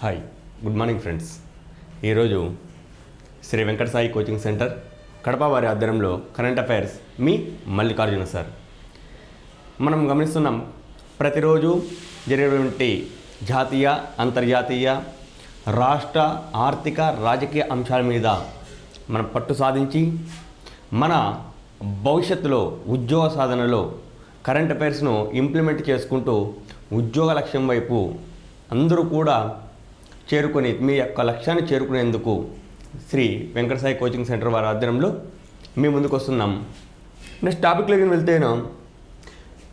Hi good morning friends. ఈరోజు Shri Venkata Sai coaching centre Kadapa వారి ఆధ్వర్యంలో కరెంట్ అఫైర్స్ మీ మల్లికార్జున సార్. మనం గమనిస్తున్నాం ప్రతిరోజు జరిగేటువంటి జాతీయ అంతర్జాతీయ రాష్ట్ర ఆర్థిక రాజకీయ అంశాల మీద మనం పట్టు సాధించి మన భవిష్యత్తులో ఉద్యోగ సాధనలో కరెంట్ అఫైర్స్ను ఇంప్లిమెంట్ చేసుకుంటూ ఉద్యోగ లక్ష్యం వైపు అందరూ కూడా చేరుకొని మీ యొక్క లక్ష్యాన్ని చేరుకునేందుకు శ్రీ వెంకట సాయి కోచింగ్ సెంటర్ వారి ఆధ్వర్యంలో మీ ముందుకు వస్తున్నాం. నెక్స్ట్ టాపిక్లోకి వెళ్తేను,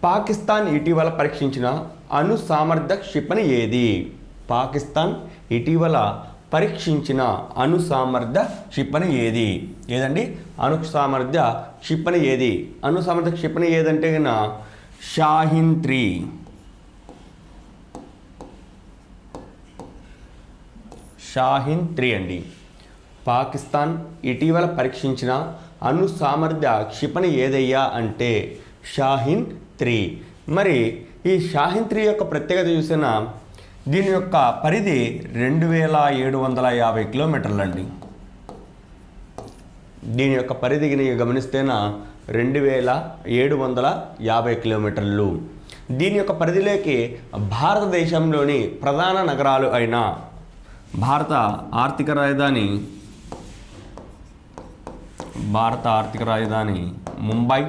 పాకిస్తాన్ ఇటీవల పరీక్షించిన అణు సామర్థ్య క్షిపణి ఏది? పాకిస్తాన్ ఇటీవల పరీక్షించిన అణు సామర్థ్య క్షిపణి ఏది? ఏదండి? అణు సామర్థ్య క్షిపణి ఏది? అణు సామర్థ్య క్షిపణి ఏదంటే కన్నా షాహిన్ 3. షాహిన్ 3 అండి. పాకిస్తాన్ ఇటీవల పరీక్షించిన అణు సామర్థ్య క్షిపణి ఏదయ్యా అంటే షాహిన్ 3. మరి ఈ షాహిన్ 3 యొక్క ప్రత్యేకత చూసిన దీని యొక్క పరిధి 2750 కిలోమీటర్లండి. దీని యొక్క పరిధిని గమనిస్తేనా 2750 కిలోమీటర్లు. దీని యొక్క పరిధిలోకి భారతదేశంలోని ప్రధాన నగరాలు అయిన భారత ఆర్థిక రాజధాని ముంబై,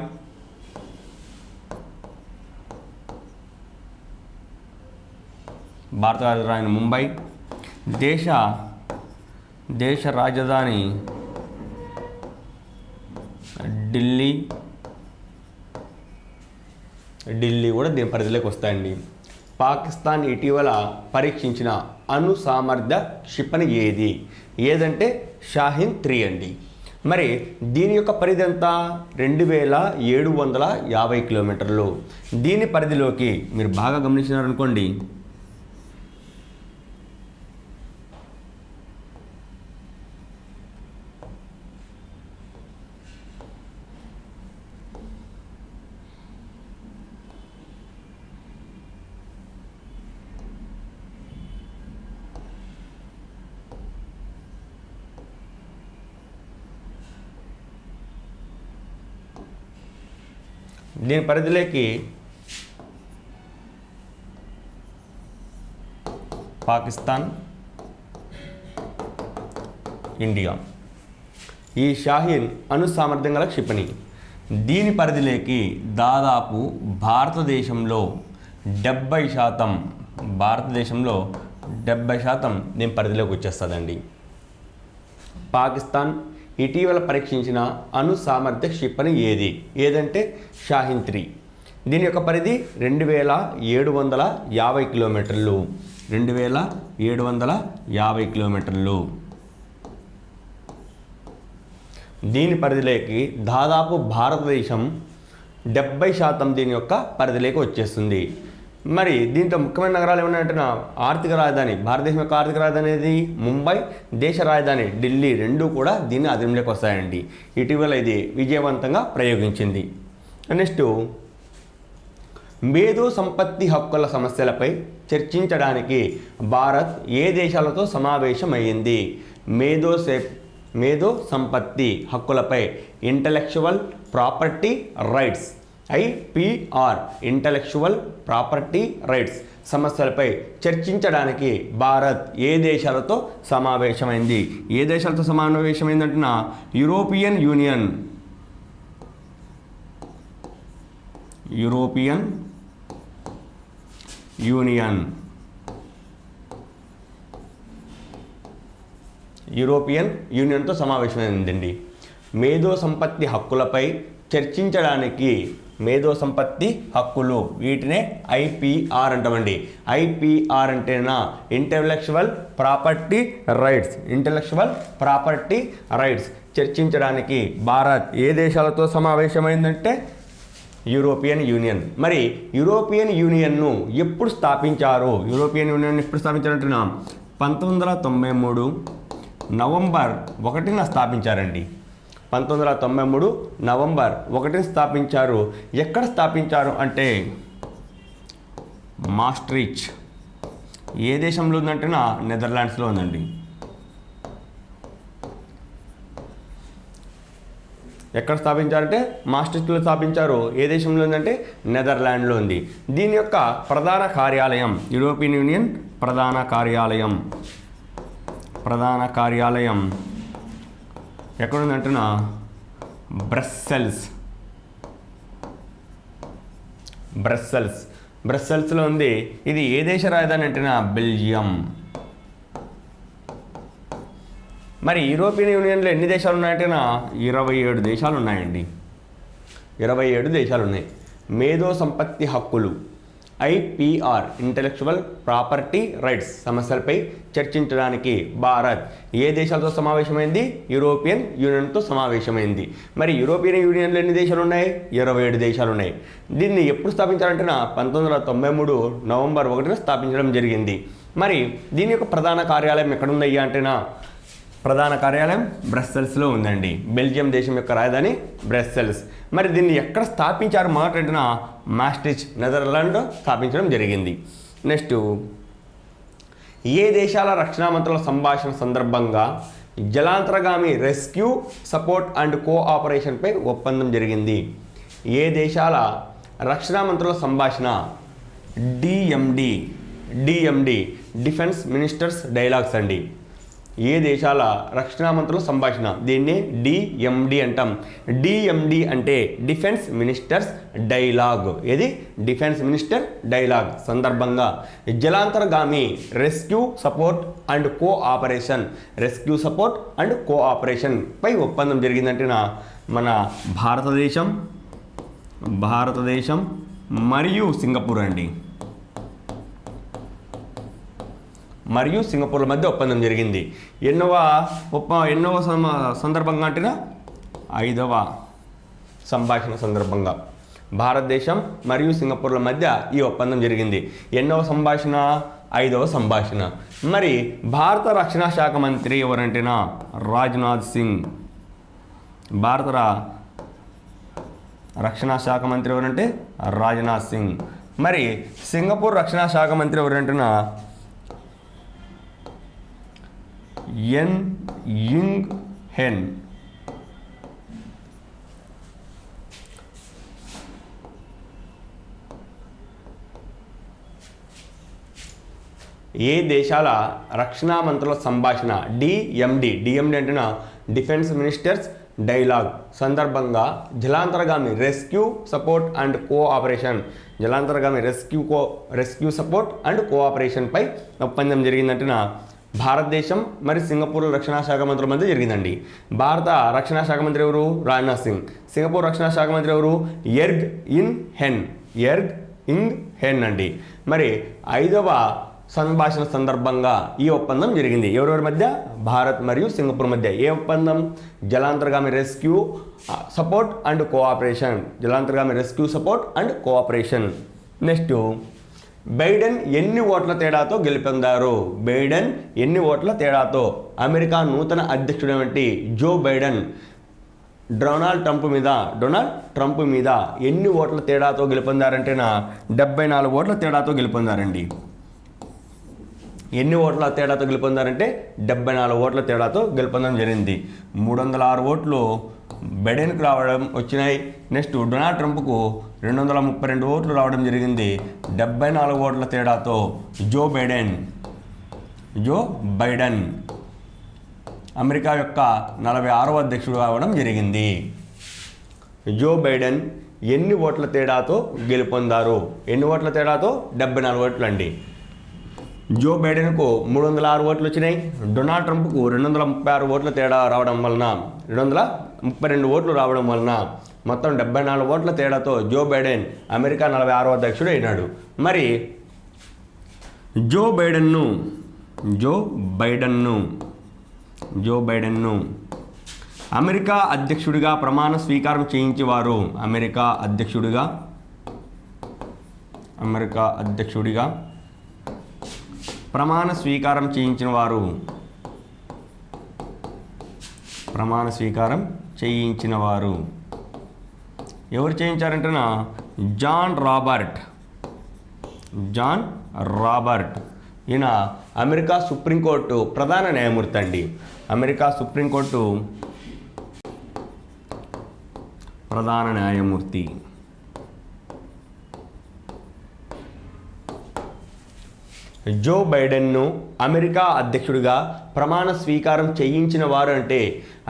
భారత రాజధాని ముంబై, దేశ రాజధాని ఢిల్లీ కూడా దీని పరిధిలోకి వస్తాయండి. పాకిస్తాన్ ఇటీవల పరీక్షించిన అణు సామర్థ్య క్షిపణి ఏదంటే షాహిన్ 3 అండి. మరి దీని యొక్క పరిధి ఎంత? 2750 కిలోమీటర్లు. దీని పరిధిలోకి మీరు బాగా గమనించినారనుకోండి, దీని పరిధిలోకి పాకిస్తాన్, ఇండియా. ఈ షాహిన్ అణు సామర్థ్యం గల క్షిపణి దీని పరిధిలోకి దాదాపు భారతదేశంలో 70% దీని పరిధిలోకి వచ్చేస్తుందండి. పాకిస్తాన్ ఇటీవల పరీక్షించిన అణు సామర్థ్య క్షిపణి ఏదంటే షాహిన్ 3. దీని యొక్క పరిధి 2750 కిలోమీటర్లు. 2750 కిలోమీటర్లు. దీని పరిధిలోకి దాదాపు భారతదేశం 70% దీని యొక్క పరిధిలోకి వచ్చేస్తుంది. మరి దీంట్లో ముఖ్యమైన నగరాలు ఏమన్నాయంటే ఆర్థిక రాజధాని, భారతదేశం యొక్క ఆర్థిక రాజధాని అనేది ముంబై, దేశ రాజధాని ఢిల్లీ రెండు కూడా దీన్ని అధీనంలోకి వస్తాయండి. ఇటీవల ఇది విజయవంతంగా ప్రయోగించింది. నెక్స్ట్, మేధో సంపత్తి హక్కుల సమస్యలపై చర్చించడానికి భారత్ ఏ దేశాలతో సమావేశమైంది? మేధో సంపత్తి హక్కులపై intellectual property rights IPR intellectual property rights సమస్యలపై చర్చించడానికి భారత్ ఏ దేశాలతో సమావేశమైంది? ఏ దేశాలతో సమావేశమైందంటున్నా యూరోపియన్ యూనియన్తో సమావేశమైందండి. మేధో సంపత్తి హక్కులపై చర్చించడానికి, మేధో సంపత్తి హక్కులు వీటినే IPR అంటామండి. IPR అంటేనా ఇంటలెక్చువల్ ప్రాపర్టీ రైట్స్ చర్చించడానికి భారత్ ఏ దేశాలతో సమావేశమైందంటే యూరోపియన్ యూనియన్. మరి యూరోపియన్ యూనియన్ను ఎప్పుడు స్థాపించారు? 1993 నవంబర్ 1న స్థాపించారండి. 1993 నవంబర్ 1న స్థాపించారు. ఎక్కడ స్థాపించారు అంటే ఏ దేశంలో ఉందంటే నెదర్లాండ్స్లో ఉందండి. ఎక్కడ స్థాపించారంటే మాస్ట్రిచ్ట్లో స్థాపించారు. ఏ దేశంలో ఉందంటే నెదర్లాండ్లో ఉంది. దీని యొక్క ప్రధాన కార్యాలయం యూరోపియన్ యూనియన్ ప్రధాన కార్యాలయం ఎక్కడుందంటే బ్రస్సెల్స్లో ఉంది. ఇది ఏ దేశ రాజధాని అంటే బెల్జియం. మరి యూరోపియన్ యూనియన్లో ఎన్ని దేశాలు ఉన్నాయంటే 27 దేశాలు ఉన్నాయండి. 27 దేశాలు ఉన్నాయి. మేధో సంపత్తి హక్కులు ఐపీఆర్ ఇంటెలెక్చువల్ ప్రాపర్టీ రైట్స్ సమస్యలపై చర్చించడానికి భారత్ ఏ దేశాలతో సమావేశమైంది? యూరోపియన్ యూనియన్తో సమావేశమైంది. మరి యూరోపియన్ యూనియన్లో ఎన్ని దేశాలు ఉన్నాయి? 27 దేశాలు ఉన్నాయి. దీన్ని ఎప్పుడు స్థాపించారంటే 1993 నవంబర్ 1న స్థాపించడం జరిగింది. మరి దీని యొక్క ప్రధాన కార్యాలయం ఎక్కడుందయ్యా అంటేనా ప్రధాన కార్యాలయం బ్రస్సెల్స్లో ఉందండి. బెల్జియం దేశం యొక్క రాజధాని బ్రస్సెల్స్. మరి దీన్ని ఎక్కడ స్థాపించారు మాట్లాడిన మాస్ట్రిచ్ నెదర్లాండ్ స్థాపించడం జరిగింది. నెక్స్ట్, ఏ దేశాల రక్షణ మంత్రుల సంభాషణ సందర్భంగా జలాంతర్గామి రెస్క్యూ సపోర్ట్ అండ్ కోఆపరేషన్పై ఒప్పందం జరిగింది? ఏ దేశాల రక్షణ మంత్రుల సంభాషణ డిఎండి డిఫెన్స్ మినిస్టర్స్ డైలాగ్స్ అండి. ఏ దేశాల రక్షణ మంత్రుల సంభాషణ దీన్ని డిఎండి అంటాం. డిఎండి అంటే డిఫెన్స్ మినిస్టర్స్ డైలాగ్. ఇది డిఫెన్స్ మినిస్టర్ డైలాగ్ సందర్భంగా జలాంతర్గామి రెస్క్యూ సపోర్ట్ అండ్ కోఆపరేషన్ పై ఒప్పందం జరిగిందంటే మన భారతదేశం మరియు సింగపూర్ అండి. మరియు సింగపూర్ల మధ్య ఒప్పందం జరిగింది. ఎన్నవ సందర్భంగా అంటే 5వ సంభాషణ సందర్భంగా భారతదేశం మరియు సింగపూర్ల మధ్య ఈ ఒప్పందం జరిగింది. ఎన్నవ సంభాషణ? 5వ సంభాషణ. మరి భారత రక్షణ శాఖ మంత్రి ఎవరంటేనా రాజ్నాథ్ సింగ్. భారత రక్షణ శాఖ మంత్రి ఎవరంటే రాజ్నాథ్ సింగ్. మరి సింగపూర్ రక్షణ శాఖ మంత్రి ఎవరంటేనా ఎన్ యింగ్ హెన్. ఏ దేశాల రక్షణ మంత్రుల సంభాషణ డిఎండి అంటేనా డిఫెన్స్ మినిస్టర్స్ డైలాగ్ సందర్భంగా జలాంతర్గామి rescue support and cooperation support and కోఆపరేషన్పై ఒప్పందం జరిగిందంటే భారతదేశం మరి సింగపూర్ రక్షణ శాఖ మంత్రుల మధ్య జరిగిందండి. భారత రక్షణ శాఖ మంత్రి ఎవరు? రాజ్నాథ్ సింగ్. సింగపూర్ రక్షణ శాఖ మంత్రి ఎవరు? ఎర్గ్ ఇంగ్ హెన్ అండి. మరి 5వ సంభాషణ సందర్భంగా ఈ ఒప్పందం జరిగింది. ఎవరెవరి మధ్య? భారత్ మరియు సింగపూర్ మధ్య. ఏ ఒప్పందం? జలాంతర్గామి rescue support and cooperation. Next, Biden ఎన్ని ఓట్ల తేడాతో గెలుపొందారు? అమెరికా నూతన అధ్యక్షుడు వంటి జో బైడెన్ డొనాల్డ్ ట్రంప్ మీద ఎన్ని ఓట్ల తేడాతో గెలుపొందారంటేనా 74 ఓట్ల తేడాతో గెలుపొందారండి. ఎన్ని ఓట్ల తేడాతో గెలుపొందారంటే 74 ఓట్ల తేడాతో గెలుపొందడం జరిగింది. 306 ఓట్లు బైడెన్కు రావడం వచ్చినాయి. నెక్స్ట్, డొనాల్డ్ ట్రంప్కు 232 ఓట్లు రావడం జరిగింది. 74 ఓట్ల తేడాతో జో బైడెన్ అమెరికా యొక్క 46వ అధ్యక్షుడు కావడం జరిగింది. జో బైడెన్ ఎన్ని ఓట్ల తేడాతో గెలుపొందారు? 74 ఓట్లు అండి. జో బైడెన్కు 306 ఓట్లు వచ్చినాయి. డొనాల్డ్ ట్రంప్కు 236 ఓట్ల తేడా రావడం వలన 232 ఓట్లు రావడం వలన మొత్తం 74 ఓట్ల తేడాతో జో బైడెన్ అమెరికా 46వ అధ్యక్షుడు అయినాడు. మరి జో బైడెన్ను అమెరికా అధ్యక్షుడిగా ప్రమాణ స్వీకారం చేయించేవారు. అమెరికా అధ్యక్షుడిగా ప్రమాణ స్వీకారం చేయించిన వారు ఎవరు చేయించారంటేనా జాన్ రాబర్ట్ ఈయన అమెరికా సుప్రీంకోర్టు ప్రధాన న్యాయమూర్తి అండి. అమెరికా సుప్రీంకోర్టు ప్రధాన న్యాయమూర్తి. జో బైడెన్ను అమెరికా అధ్యక్షుడిగా ప్రమాణ స్వీకారం చేయించిన వారు అంటే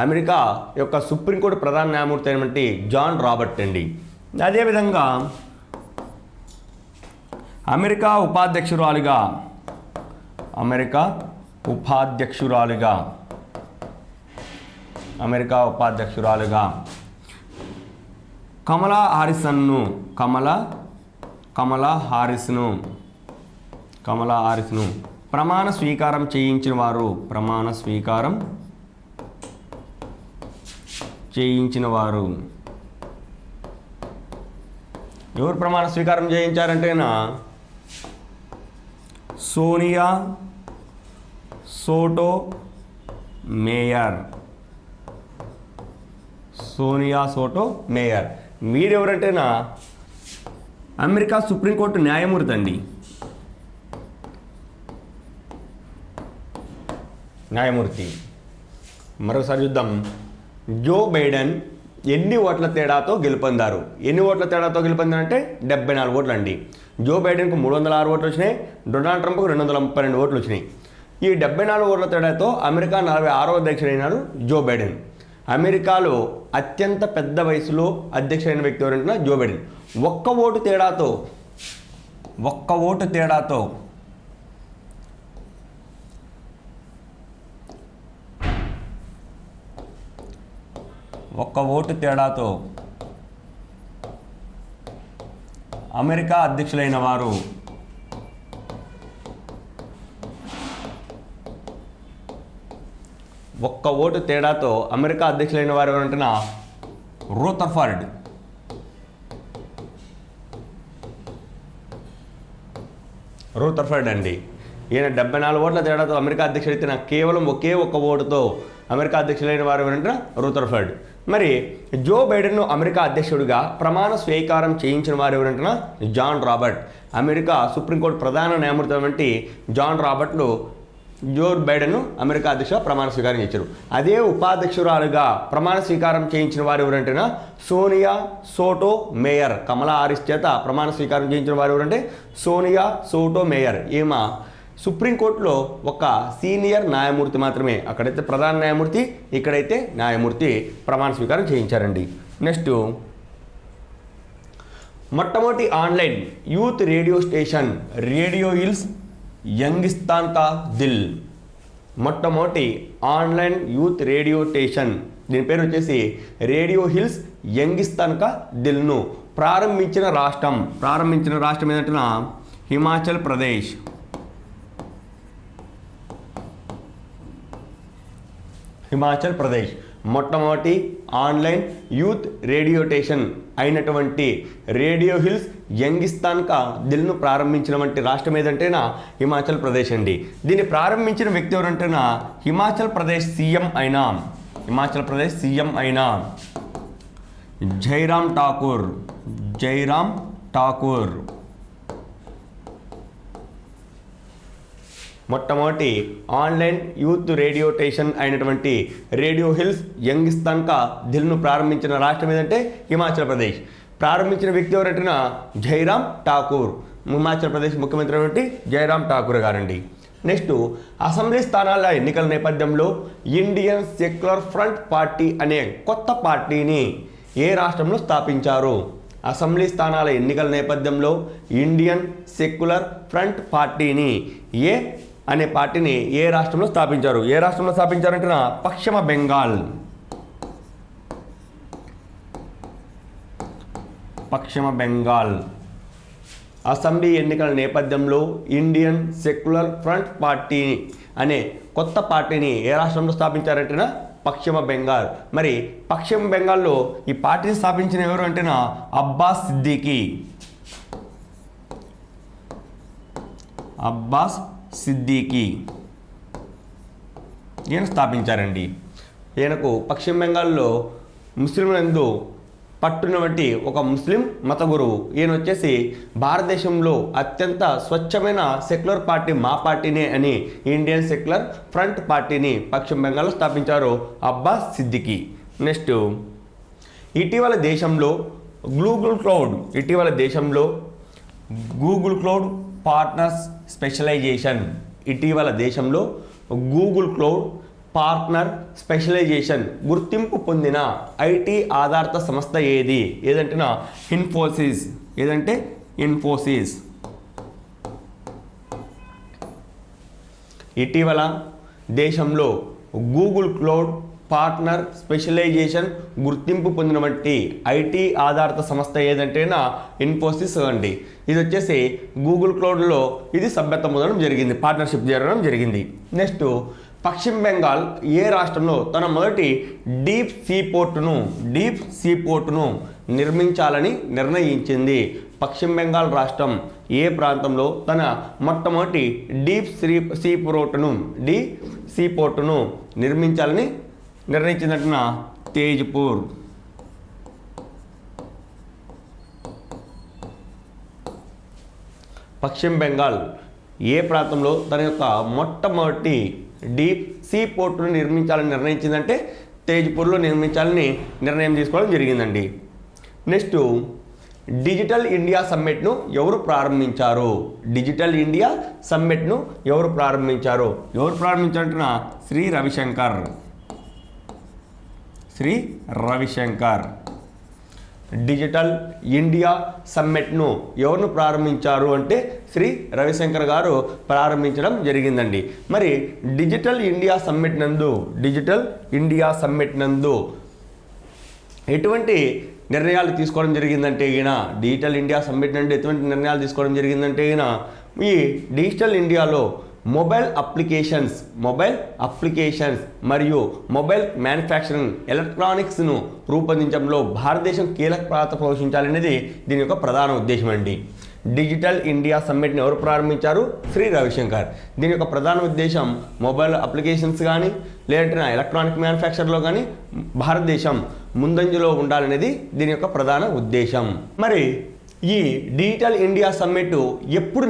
అమెరికా యొక్క సుప్రీంకోర్టు ప్రధాన న్యాయమూర్తి అయినటువంటి జాన్ రాబర్ట్ అండి. అదేవిధంగా అమెరికా ఉపాధ్యక్షురాలుగా కమలా హారిస్ను ప్రమాణ స్వీకారం చేయించిన వారు ఎవరు ప్రమాణ స్వీకారం చేయించారంటేనా సోనియా సోటో మేయర్. మీరెవరంటేనా అమెరికా సుప్రీంకోర్టు న్యాయమూర్తి అండి. మరొకసారి చూద్దాం. జో బైడెన్ ఎన్ని ఓట్ల తేడాతో గెలుపొందారు? అంటే 74 ఓట్లు అండి. జో బైడెన్కు 306 ఓట్లు వచ్చినాయి, డొనాల్డ్ ట్రంప్కు 232 ఓట్లు వచ్చినాయి. ఈ 74 ఓట్ల తేడాతో అమెరికా 46వ అధ్యక్షుడైనాడు జో బైడెన్. అమెరికాలో అత్యంత పెద్ద వయసులో అధ్యక్షుడైన వ్యక్తి ఎవరంటే జో బైడెన్. ఒక్క ఓటు తేడాతో అమెరికా అధ్యక్షులైన వారు ఎవరంటున్నా రూథర్ఫర్డ్ అండి. ఈయన 74 ఓట్ల తేడాతో అమెరికా అధ్యక్షుడైతే కేవలం ఒకే ఒక్క ఓటుతో అమెరికా అధ్యక్షులైన వారు ఎవరంటున్నా రూథర్ఫర్డ్. మరి జో బైడెన్ను అమెరికా అధ్యక్షుడిగా ప్రమాణ స్వీకారం చేయించిన వారు ఎవరంటున్నా జాన్ రాబర్ట్. అమెరికా సుప్రీంకోర్టు ప్రధాన న్యాయమూర్తి వంటి జాన్ రాబర్ట్లు జో బైడెన్ను అమెరికా అధ్యక్షుడిగా ప్రమాణ స్వీకారం చేశారు. అదే ఉపాధ్యక్షురాలుగా ప్రమాణ స్వీకారం చేయించిన వారు ఎవరంటేనా సోనియా సోటో మేయర్. కమలా హారిస్ చేత ప్రమాణ స్వీకారం చేయించిన వారు ఎవరంటే సోనియా సోటో మేయర్. ఈమె సుప్రీంకోర్టులో ఒక సీనియర్ న్యాయమూర్తి మాత్రమే. అక్కడైతే ప్రధాన న్యాయమూర్తి, ఇక్కడైతే న్యాయమూర్తి ప్రమాణ స్వీకారం చేయించారండి. నెక్స్ట్, మొట్టమొదటి online youth radio station radio hills Youngistaan కా దిల్. మొట్టమొదటి ఆన్లైన్ యూత్ రేడియో స్టేషన్, దీని పేరు వచ్చేసి రేడియో హిల్స్ యంగిస్తాన్ కా దిల్ను ప్రారంభించిన రాష్ట్రం ఏంటంటే హిమాచల్ ప్రదేశ్. మొట్టమొదటి ఆన్లైన్ యూత్ రేడియో స్టేషన్ అయినటువంటి రేడియో హిల్స్ యంగిస్తాన్ కా దిల్ను ప్రారంభించినటువంటి రాష్ట్రం ఏదంటేనా హిమాచల్ ప్రదేశ్ అండి. దీన్ని ప్రారంభించిన వ్యక్తి ఎవరంటేనా హిమాచల్ ప్రదేశ్ సీఎం అయిన జైరామ్ ఠాకూర్. మొట్టమొదటి ఆన్లైన్ యూత్ రేడియో స్టేషన్ అయినటువంటి రేడియో హిల్స్ యంగిస్తాన్ కా దిల్ను ప్రారంభించిన రాష్ట్రం ఏదంటే హిమాచల్ ప్రదేశ్. ప్రారంభించిన వ్యక్తి ఎవరంటేనా జైరామ్ ఠాకూర్. హిమాచల్ ప్రదేశ్ ముఖ్యమంత్రి అయినటువంటి జైరామ్ ఠాకూర్ గారండి. నెక్స్ట్, అసెంబ్లీ స్థానాల ఎన్నికల నేపథ్యంలో ఇండియన్ సెక్యులర్ ఫ్రంట్ పార్టీ అనే కొత్త పార్టీని ఏ రాష్ట్రంలో స్థాపించారు? అసెంబ్లీ స్థానాల ఎన్నికల నేపథ్యంలో ఇండియన్ సెక్యులర్ ఫ్రంట్ పార్టీని అనే పార్టీని ఏ రాష్ట్రంలో స్థాపించారు? స్థాపించారంటే పశ్చిమ బెంగాల్. అసెంబ్లీ ఎన్నికల నేపథ్యంలో ఇండియన్ సెక్యులర్ ఫ్రంట్ పార్టీ అనే కొత్త పార్టీని ఏ రాష్ట్రంలో స్థాపించారంటేనా పశ్చిమ బెంగాల్. మరి పశ్చిమ బెంగాల్లో ఈ పార్టీని స్థాపించిన ఎవరు అంటేనా అబ్బాస్ సిద్దికీ ఈయన స్థాపించారండి. ఈయనకు పశ్చిమ బెంగాల్లో ముస్లింలందు పట్టున్నటువంటి ఒక ముస్లిం మత గురువు. ఈయన వచ్చేసి భారతదేశంలో అత్యంత స్వచ్ఛమైన సెక్యులర్ పార్టీ మా పార్టీనే అని ఇండియన్ సెక్యులర్ ఫ్రంట్ పార్టీని పశ్చిమ బెంగాల్లో స్థాపించారు అబ్బాస్ సిద్దికీ. నెక్స్ట్, ఇటీవల దేశంలో గూగుల్ క్లౌడ్ పార్ట్నర్స్ స్పెషలైజేషన్, ఇటీవల దేశంలో గూగుల్ క్లౌడ్ పార్ట్నర్ స్పెషలైజేషన్ గుర్తింపు పొందిన ఐటీ ఆధారిత సంస్థ ఏదంటే ఇన్ఫోసిస్. ఇటీవల దేశంలో గూగుల్ క్లౌడ్ పార్ట్నర్ స్పెషలైజేషన్ గుర్తింపు పొందినటువంటి ఐటీ ఆధారిత సంస్థ ఏదంటేనా ఇన్ఫోసిస్ అండి. ఇది వచ్చేసి గూగుల్ క్లౌడ్లో ఇది సభ్యత్వం పొందడం జరిగింది, పార్ట్నర్షిప్ జరగడం జరిగింది. నెక్స్ట్, పశ్చిమ బెంగాల్ ఏ రాష్ట్రంలో తన మొదటి డీప్ సీ పోర్టును నిర్మించాలని నిర్ణయించింది? పశ్చిమ బెంగాల్ రాష్ట్రం ఏ ప్రాంతంలో తన మొట్టమొదటి డీప్ సీ పోర్టును నిర్మించాలని నిర్ణయించిందంటున్న తేజ్పూర్. పశ్చిమ బెంగాల్ ఏ ప్రాంతంలో తన యొక్క మొట్టమొదటి డీప్ సీ పోర్టును నిర్మించాలని నిర్ణయించిందంటే తేజ్పూర్లో నిర్మించాలని నిర్ణయం తీసుకోవడం జరిగిందండి. నెక్స్ట్, డిజిటల్ ఇండియా సమ్మిట్ను ఎవరు ప్రారంభించారు? ఎవరు ప్రారంభించారంటున్నా శ్రీ రవిశంకర్. డిజిటల్ ఇండియా సమ్మిట్ను ఎవరు ప్రారంభించారు అంటే శ్రీ రవిశంకర్ గారు ప్రారంభించడం జరిగిందండి. మరి డిజిటల్ ఇండియా సమ్మిట్ నందు ఎటువంటి నిర్ణయాలు తీసుకోవడం జరిగిందంటే డిజిటల్ ఇండియా సమ్మిట్ నుండి ఎటువంటి నిర్ణయాలు తీసుకోవడం జరిగిందంటే ఈ డిజిటల్ ఇండియాలో మొబైల్ అప్లికేషన్స్ మరియు మొబైల్ మ్యానుఫ్యాక్చరింగ్ ఎలక్ట్రానిక్స్ను రూపొందించడంలో భారతదేశం కీలక పాత్ర పోషించాలనేది దీని యొక్క ప్రధాన ఉద్దేశం అండి. డిజిటల్ ఇండియా సమ్మిట్ని ఎవరు ప్రారంభించారు? శ్రీ రవిశంకర్. దీని యొక్క ప్రధాన ఉద్దేశం మొబైల్ అప్లికేషన్స్ కానీ లేదంటే ఎలక్ట్రానిక్ మ్యానుఫ్యాక్చర్లో కానీ భారతదేశం ముందంజలో ఉండాలనేది దీని యొక్క ప్రధాన ఉద్దేశం. మరి ఈ డిజిటల్ ఇండియా సమ్మిట్ ఎప్పుడు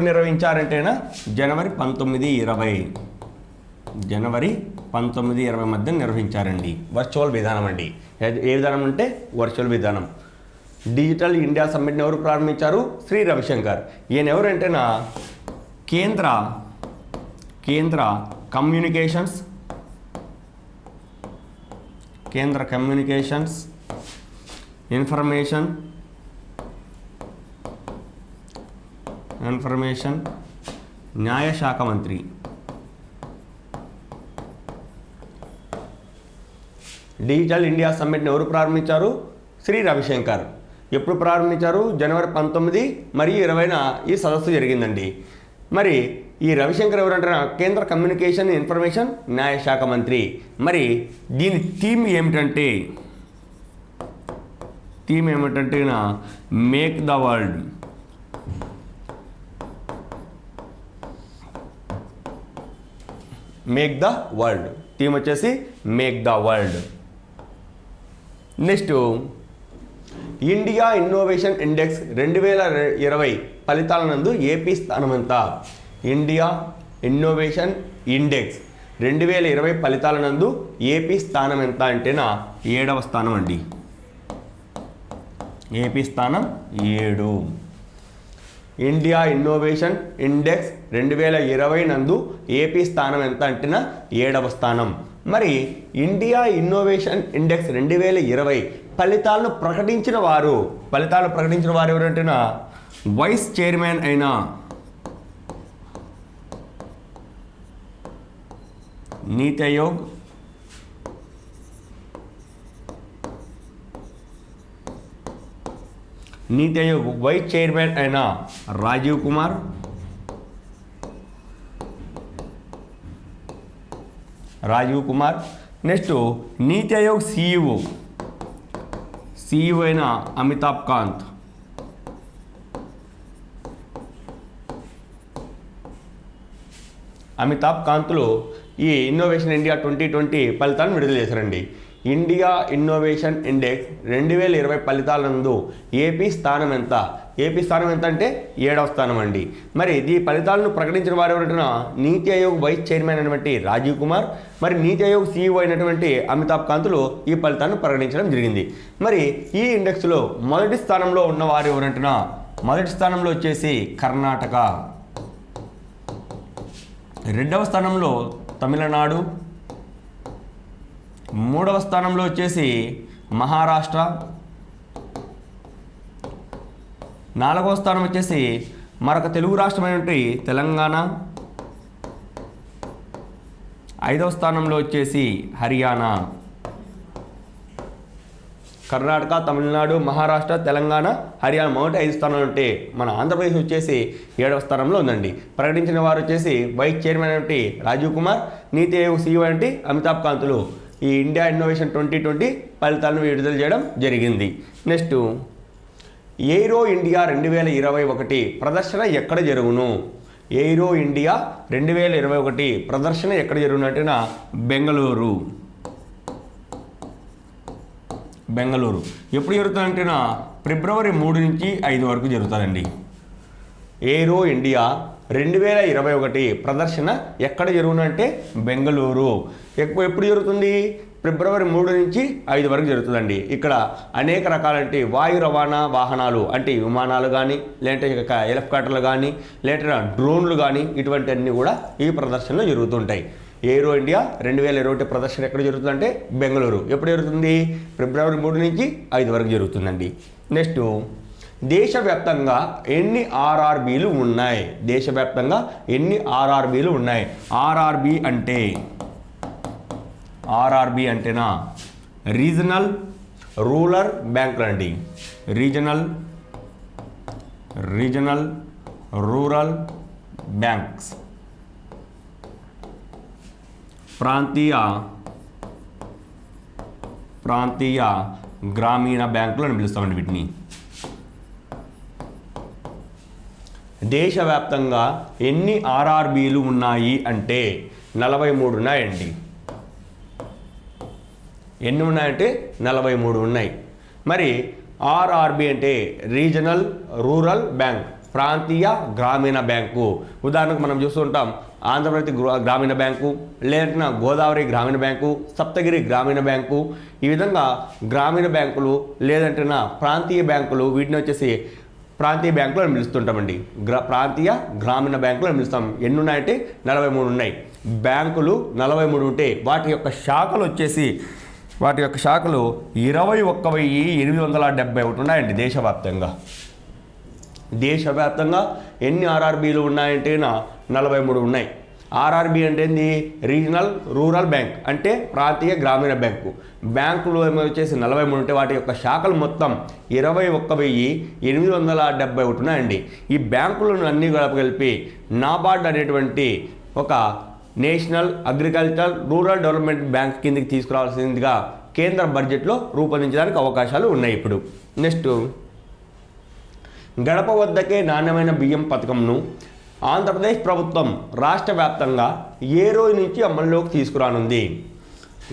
నిర్వహించారంటేనా జనవరి 19-20 మధ్య నిర్వహించారండి. వర్చువల్ విధానం అండి. ఏ విధానం అంటే వర్చువల్ విధానం. డిజిటల్ ఇండియా సమ్మిట్ని ఎవరు ప్రారంభించారు? శ్రీ రవిశంకర్. ఈయన ఎవరంటేనా కేంద్ర కమ్యూనికేషన్స్ ఇన్ఫర్మేషన్ న్యాయశాఖ మంత్రి. డిజిటల్ ఇండియా సమ్మిట్ని ఎవరు ప్రారంభించారు? శ్రీ రవిశంకర్. ఎప్పుడు ప్రారంభించారు? జనవరి 19 మరియు 20న ఈ సదస్సు జరిగిందండి. మరి ఈ రవిశంకర్ ఎవరంటే కేంద్ర కమ్యూనికేషన్ ఇన్ఫర్మేషన్ న్యాయశాఖ మంత్రి. మరి దీని థీమ్ ఏమిటంటే మేక్ ద వరల్డ్ థీమ్ వచ్చేసి make the world. Next, India innovation index 2020 ఫలితాల నందు ఏపీ స్థానం ఎంత? ఇండియా ఇన్నోవేషన్ ఇండెక్స్ 2020 ఫలితాల నందు ఏపీ స్థానం ఎంత అంటేనా 7వ స్థానం అండి. ఏపీ స్థానం 7. ఇండియా ఇన్నోవేషన్ ఇండెక్స్ 2020 నందు ఏపీ స్థానం ఎంత అంటేనా 7వ స్థానం. మరి ఇండియా ఇన్నోవేషన్ ఇండెక్స్ 2020 ఫలితాలను ప్రకటించిన వారు ఎవరంటేనా వైస్ చైర్మన్ అయిన నీతి ఆయోగ్ వైస్ చైర్మన్ అయిన రాజీవ్ కుమార్, నెక్స్ట్ నీతి ఆయోగ్ సిఇఓ అయిన అమితాబ్ కాంత్. అమితాబ్ కాంత్లో ఈ ఇన్నోవేషన్ ఇండియా 2020 ఫలితాలను విడుదల చేశారండి. ఇండియా ఇన్నోవేషన్ ఇండెక్స్ 2020 ఫలితాల నందు ఏపీ స్థానం ఎంత? ఏపీ స్థానం ఎంత అంటే 7వ స్థానం అండి. మరి ఈ ఫలితాలను ప్రకటించిన వారు ఎవరంటున్నా నీతి ఆయోగ్ వైస్ చైర్మన్ అయినటువంటి రాజీవ్ కుమార్, మరి నీతి ఆయోగ్ సీఈఓ అయినటువంటి అమితాబ్ కాంత్లు ఈ ఫలితాలను ప్రకటించడం జరిగింది. మరి ఈ ఇండెక్స్లో మొదటి స్థానంలో ఉన్న వారు ఎవరంటున్నా మొదటి స్థానంలో వచ్చేసి కర్ణాటక, రెండవ స్థానంలో తమిళనాడు, మూడవ స్థానంలో వచ్చేసి మహారాష్ట్ర, నాలుగవ స్థానం వచ్చేసి మరొక తెలుగు రాష్ట్రమైనటువంటి తెలంగాణ, ఐదవ స్థానంలో వచ్చేసి హర్యానా. కర్ణాటక, తమిళనాడు, మహారాష్ట్ర, తెలంగాణ, హర్యానా మొదటి 5 స్థానాలు ఉంటే మన ఆంధ్రప్రదేశ్ వచ్చేసి 7వ స్థానంలో ఉందండి. ప్రకటించిన వారు వచ్చేసి వైస్ చైర్మన్ అయినటువంటి రాజీవ్ కుమార్, నీతి ఆయోగ్ సీఈఓ అంటే అమితాబ్ కాంత్లు ఈ ఇండియా ఇన్నోవేషన్ 2020 ఫలితాలను విడుదల చేయడం జరిగింది. నెక్స్ట్, ఎయిరో ఇండియా 2021 ప్రదర్శన ఎక్కడ జరుగును? ఎయిరో ఇండియా 2021 ప్రదర్శన ఎక్కడ జరుగును అంటే బెంగళూరు. ఎప్పుడు జరుగుతుందంటే ఫిబ్రవరి 3 నుంచి 5 వరకు జరుగుతుందండి. ఎయిరో ఇండియా 2021 ప్రదర్శన ఎక్కడ జరుగును అంటే బెంగళూరు. ఎప్పుడు జరుగుతుంది? ఫిబ్రవరి 3 నుంచి 5 వరకు జరుగుతుందండి. ఇక్కడ అనేక రకాలంటే వాయు రవాణా వాహనాలు అంటే విమానాలు కానీ, లేదంటే హెలికాప్టర్లు కానీ, లేదంటే డ్రోన్లు కానీ, ఇటువంటి అన్నీ కూడా ఈ ప్రదర్శనలో జరుగుతుంటాయి. ఎయిరో ఇండియా 2021 ప్రదర్శన ఎక్కడ జరుగుతుందంటే బెంగళూరు. ఎప్పుడు జరుగుతుంది? ఫిబ్రవరి 3 నుంచి 5 వరకు జరుగుతుందండి. నెక్స్ట్, దేశవ్యాప్తంగా ఎన్ని ఆర్ఆర్బీలు ఉన్నాయి? దేశవ్యాప్తంగా ఎన్ని ఆర్ఆర్బీలు ఉన్నాయి? ఆర్ఆర్బీ అంటేనా రీజనల్ రూరల్ బ్యాంకులు అండి. రీజనల్ రూరల్ బ్యాంక్స్, ప్రాంతీయ గ్రామీణ బ్యాంకులు అని పిలుస్తామండి వీటిని. దేశవ్యాప్తంగా ఎన్ని ఆర్ఆర్బీలు ఉన్నాయి అంటే 43 ఉన్నాయండి. ఎన్ని ఉన్నాయంటే 43 ఉన్నాయి. మరి ఆర్ఆర్బీ అంటే రీజనల్ రూరల్ బ్యాంక్, ప్రాంతీయ గ్రామీణ బ్యాంకు. ఉదాహరణకు మనం చూస్తుంటాం ఆంధ్రప్రదేశ్ గ్రామీణ బ్యాంకు, లేదంటే గోదావరి గ్రామీణ బ్యాంకు, సప్తగిరి గ్రామీణ బ్యాంకు. ఈ విధంగా గ్రామీణ బ్యాంకులు లేదంటే ప్రాంతీయ బ్యాంకులు, వీటిని వచ్చేసి ప్రాంతీయ బ్యాంకులు అని పిలుస్తుంటామండి. ప్రాంతీయ గ్రామీణ బ్యాంకులు అని పిలుస్తాం. ఎన్ని ఉన్నాయంటే 43 ఉన్నాయి. బ్యాంకులు 43 ఉంటే వాటి యొక్క శాఖలు 21,871 ఉన్నాయండి దేశవ్యాప్తంగా ఎన్ని ఆర్ఆర్బీలు ఉన్నాయంటే 43 ఉన్నాయి. ఆర్ఆర్బీ అంటే ఏంది? రీజనల్ రూరల్ బ్యాంక్ అంటే ప్రాంతీయ గ్రామీణ బ్యాంకు. బ్యాంకులు వచ్చేసి 43 ఉంటే వాటి యొక్క శాఖలు మొత్తం 21,871 ఉన్నాయండి. ఈ బ్యాంకులను అన్ని కలిపి నాబార్డ్ అనేటువంటి ఒక national agriculture rural development bank కిందకి తీసుకురావాల్సిందిగా కేంద్ర బడ్జెట్లో రూపొందించడానికి అవకాశాలు ఉన్నాయి. ఇప్పుడు నెక్స్ట్, గడప వద్దకే నాణ్యమైన బియ్యం పథకంను ఆంధ్రప్రదేశ్ ప్రభుత్వం రాష్ట్ర వ్యాప్తంగా ఏ రోజు నుంచి అమల్లోకి తీసుకురానుంది?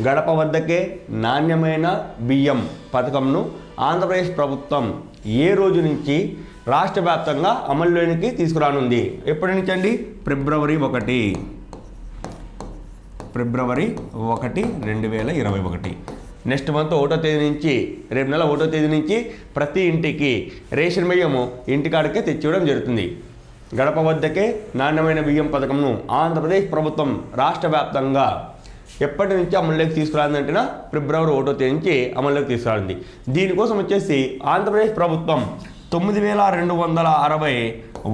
గడప వద్దకే నాణ్యమైన బియ్యం పథకంను ఆంధ్రప్రదేశ్ ప్రభుత్వం ఏ రోజు నుంచి రాష్ట్ర వ్యాప్తంగా అమల్లోనికి తీసుకురానుంది? ఎప్పటి నుంచి అండి? ఫిబ్రవరి 1, 2021. నెక్స్ట్ మంత్ 1వ తేదీ నుంచి, రేపు నెల 1వ తేదీ నుంచి ప్రతి ఇంటికి రేషన్ బియ్యము ఇంటికాడికే తెచ్చివ్వడం జరుగుతుంది. గడప వద్దకే నాణ్యమైన బియ్యం పథకంను ఆంధ్రప్రదేశ్ ప్రభుత్వం రాష్ట్ర వ్యాప్తంగా ఎప్పటి నుంచి అమల్లోకి తీసుకురాదంటే ఫిబ్రవరి 1వ తేదీ నుంచి అమల్లోకి తీసుకురాలింది. దీనికోసం వచ్చేసి ఆంధ్రప్రదేశ్ ప్రభుత్వం 9,260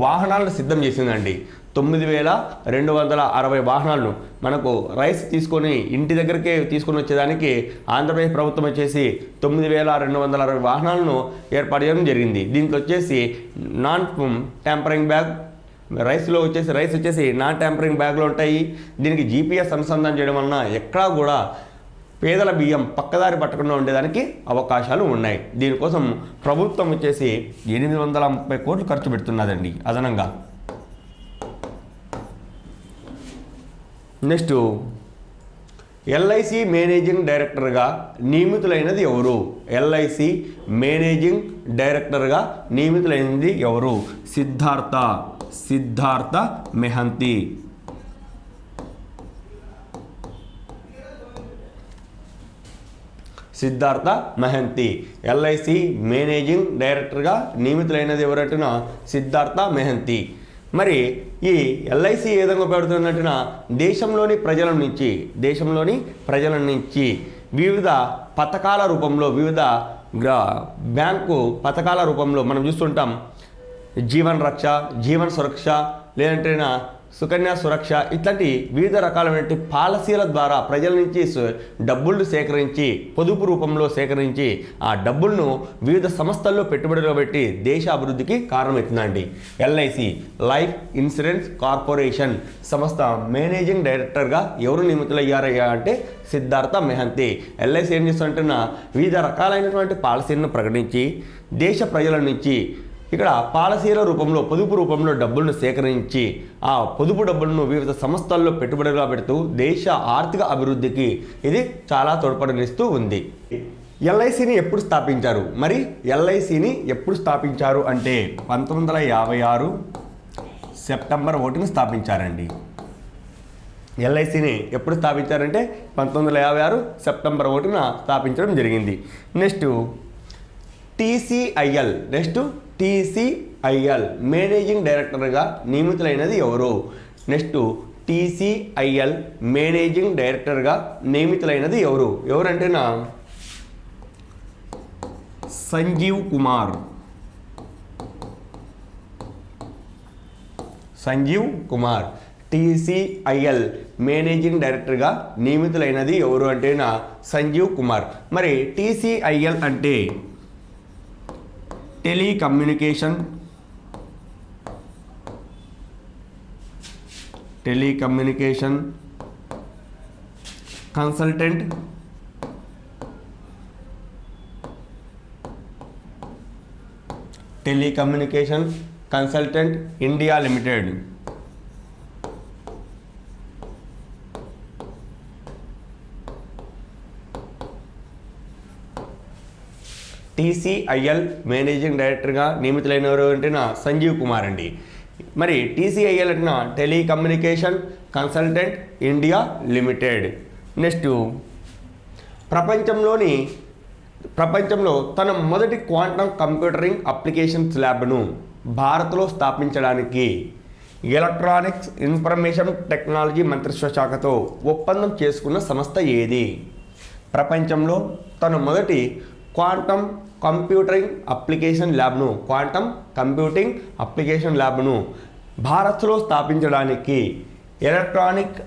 వాహనాలను సిద్ధం చేసిందండి. 9,260 వాహనాలను మనకు రైస్ తీసుకొని ఇంటి దగ్గరికే తీసుకొని వచ్చేదానికి ఆంధ్రప్రదేశ్ ప్రభుత్వం వచ్చేసి 9,260 వాహనాలను ఏర్పాటు చేయడం జరిగింది. దీంట్లో వచ్చేసి నాన్ ట్యాంపరింగ్ బ్యాగ్, రైస్ వచ్చేసి నాన్ ట్యాంపరింగ్ బ్యాగ్లో ఉంటాయి. దీనికి GPS అనుసంధానం చేయడం వలన ఎక్కడా కూడా పేదల బియ్యం పక్కదారి పట్టకుండా ఉండేదానికి అవకాశాలు ఉన్నాయి. దీనికోసం ప్రభుత్వం వచ్చేసి 830 కోట్లు ఖర్చు పెడుతున్నదండి అదనంగా. నెక్స్ట్, ఎల్ఐసి మేనేజింగ్ డైరెక్టర్గా నియమితులైనది ఎవరు? ఎల్ఐసి మేనేజింగ్ డైరెక్టర్గా నియమితులైనది ఎవరు? సిద్ధార్థ మెహంతి. సిద్ధార్థ మెహంతి ఎల్ఐసి మేనేజింగ్ డైరెక్టర్గా నియమితులైనది ఎవరంటున్నా సిద్ధార్థ మెహంతి. మరి ఈ ఎల్ఐసి ఏ విధంగా ఉపయోగపడుతున్నట్టున దేశంలోని ప్రజల నుంచి వివిధ పథకాల రూపంలో, వివిధ బ్యాంకు పథకాల రూపంలో మనం చూస్తుంటాం. జీవన్ రక్ష, జీవన్ సురక్ష, లేదంటే సుకన్య సురక్ష, ఇట్లాంటి వివిధ రకాలైన పాలసీల ద్వారా ప్రజల నుంచి డబ్బులను సేకరించి, పొదుపు రూపంలో సేకరించి ఆ డబ్బులను వివిధ సంస్థల్లో పెట్టుబడులు పెట్టి దేశ అభివృద్ధికి కారణమవుతుందండి. ఎల్ఐసి లైఫ్ ఇన్సూరెన్స్ కార్పొరేషన్ సంస్థ మేనేజింగ్ డైరెక్టర్గా ఎవరు నియమితులయ్యారయ్యా అంటే సిద్ధార్థ మెహంతి. ఎల్ఐసి ఏం చేస్తుంటున్నా వివిధ రకాలైనటువంటి పాలసీలను ప్రకటించి దేశ ప్రజల నుంచి ఇక్కడ పాలసీల రూపంలో, పొదుపు రూపంలో డబ్బులను సేకరించి ఆ పొదుపు డబ్బులను వివిధ సంస్థల్లో పెట్టుబడిగా పెడుతూ దేశ ఆర్థిక అభివృద్ధికి ఇది చాలా తోడ్పడనిస్తూ ఉంది. ఎల్ఐసిని ఎప్పుడు స్థాపించారు? మరి ఎల్ఐసిని ఎప్పుడు స్థాపించారు అంటే 1956 సెప్టెంబర్ 1న స్థాపించారండి. ఎల్ఐసిని ఎప్పుడు స్థాపించారంటే 1956 సెప్టెంబర్ 1న స్థాపించడం జరిగింది. నెక్స్ట్ టీసీఐఎల్ మేనేజింగ్ డైరెక్టర్గా నియమితులైనది ఎవరు? నెక్స్ట్ టీసీఐఎల్ మేనేజింగ్ డైరెక్టర్గా నియమితులైనది ఎవరంటేనా సంజీవ్ కుమార్. టీసీఐఎల్ మేనేజింగ్ డైరెక్టర్గా నియమితులైనది ఎవరు అంటేనా సంజీవ్ కుమార్. మరి టీసీఐఎల్ అంటే telecommunication consultant India limited. TCIL managing డైరెక్టర్గా నియమితులైన ఎవరు అంటే సంజీవ్ కుమార్ అండి. మరి టీసీఐఎల్ అంటే telecommunication consultant India limited. Next ప్రపంచంలో తన మొదటి క్వాంటమ్ కంప్యూటరింగ్ అప్లికేషన్స్ ల్యాబ్ను భారత్లో స్థాపించడానికి ఎలక్ట్రానిక్స్ ఇన్ఫర్మేషన్ టెక్నాలజీ మంత్రిత్వ శాఖతో ఒప్పందం చేసుకున్న సంస్థ ఏది? ప్రపంచంలో తన మొదటి క్వాంటమ్ కంప్యూటింగ్ అప్లికేషన్ ల్యాబ్ను భారత్లో స్థాపించడానికి ఎలక్ట్రానిక్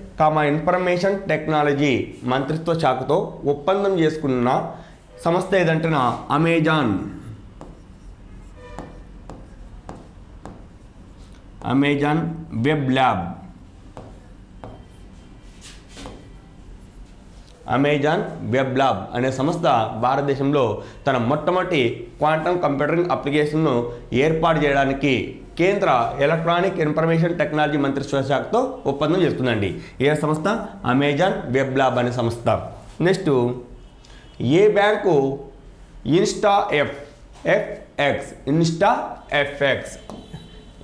ఇన్ఫర్మేషన్ టెక్నాలజీ మంత్రిత్వ శాఖతో ఒప్పందం చేసుకున్న సంస్థ ఏదంటే Amazon web lab. Amazon web lab అనే సంస్థ భారతదేశంలో తన మొట్టమొదటి క్వాంటమ్ కంప్యూటరింగ్ అప్లికేషన్ను ఏర్పాటు చేయడానికి కేంద్ర ఎలక్ట్రానిక్ ఇన్ఫర్మేషన్ టెక్నాలజీ మంత్రిత్వ శాఖతో ఒప్పందం చేస్తుందండి. ఏ సంస్థ? అమెజాన్ వెబ్ ల్యాబ్ అనే సంస్థ. నెక్స్ట్ ఏ బ్యాంకు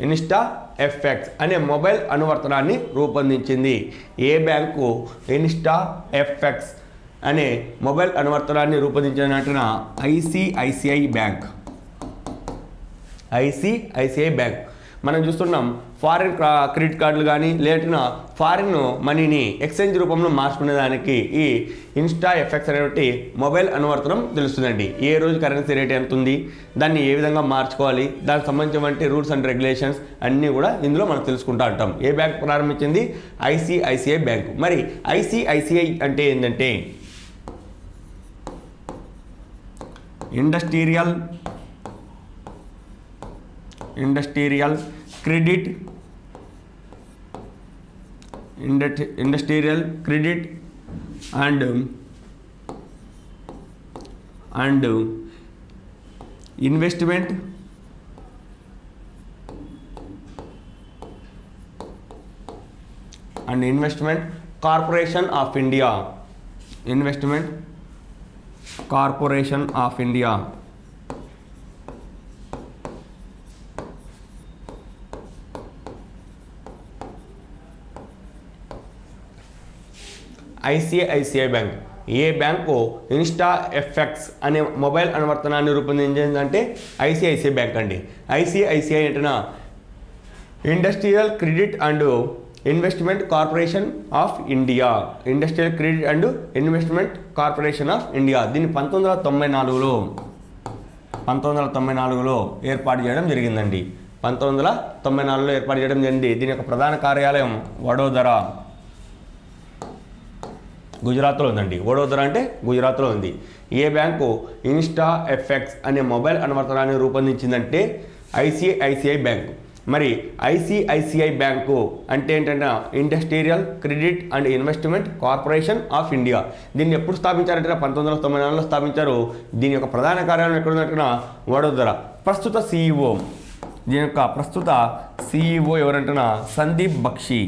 ఇన్స్టా ఎఫ్ఎక్స్ అనే మొబైల్ అనువర్తనాన్ని రూపొందించింది? ఏ బ్యాంకు ఇన్స్టా ఎఫ్ఎక్స్ అనే మొబైల్ అనువర్తనాన్ని రూపొందించినట్టున ఐసిఐసిఐ బ్యాంక్. మనం చూస్తున్నాం ఫారిన్ క్రెడిట్ కార్డులు కానీ లేదంటే ఫారిన్ మనీని ఎక్స్చేంజ్ రూపంలో మార్చుకునేదానికి ఈ ఇన్స్టా ఎఫ్ఎక్స్ అనేటువంటి మొబైల్ అనువర్తనం తెలుస్తుందండి. ఏ రోజు కరెన్సీ రేట్ ఎంత ఉంది, దాన్ని ఏ విధంగా మార్చుకోవాలి, దానికి సంబంధించినటువంటి రూల్స్ అండ్ రెగ్యులేషన్స్ అన్నీ కూడా ఇందులో మనం తెలుసుకుంటూ ఉంటాం. ఏ బ్యాంక్ ప్రారంభించింది? ICICI bank. మరి ఐసిఐసిఐ అంటే ఏంటంటే industrial credit and investment corporation of India investment corporation of India. ICICI bank. ఏ బ్యాంకు ఇన్స్టా ఎఫెక్ట్స్ అనే మొబైల్ అనువర్తనాన్ని రూపొందించిందంటే ఐసిఐసిఐ బ్యాంక్ అండి. ఐసిఐసిఐ అంటేనా industrial credit and investment corporation of India. Industrial credit and investment corporation of India. దీన్ని 1994లో ఏర్పాటు చేయడం జరిగిందండి. 1994లో ఏర్పాటు చేయడం జరిగింది. దీని యొక్క ప్రధాన కార్యాలయం వడోదరా, గుజరాత్లో ఉందండి. వడోదరా అంటే గుజరాత్లో ఉంది. ఏ బ్యాంకు ఇన్స్టా ఎఫెక్ట్స్ అనే మొబైల్ అనువర్తనాన్ని రూపొందించిందంటే ఐసిఐసిఐ బ్యాంకు. మరి ఐసిఐసిఐ బ్యాంకు అంటే ఏంటంటే industrial credit and investment corporation of India. దీన్ని ఎప్పుడు స్థాపించారంటే 1994లో స్థాపించారు. దీని యొక్క ప్రధాన కార్యాలయం ఎక్కడ ఉందంటే వడోదరా. ప్రస్తుత సిఇఓ, దీని యొక్క ప్రస్తుత సిఇఓ ఎవరంటున్నా సందీప్ బక్షి.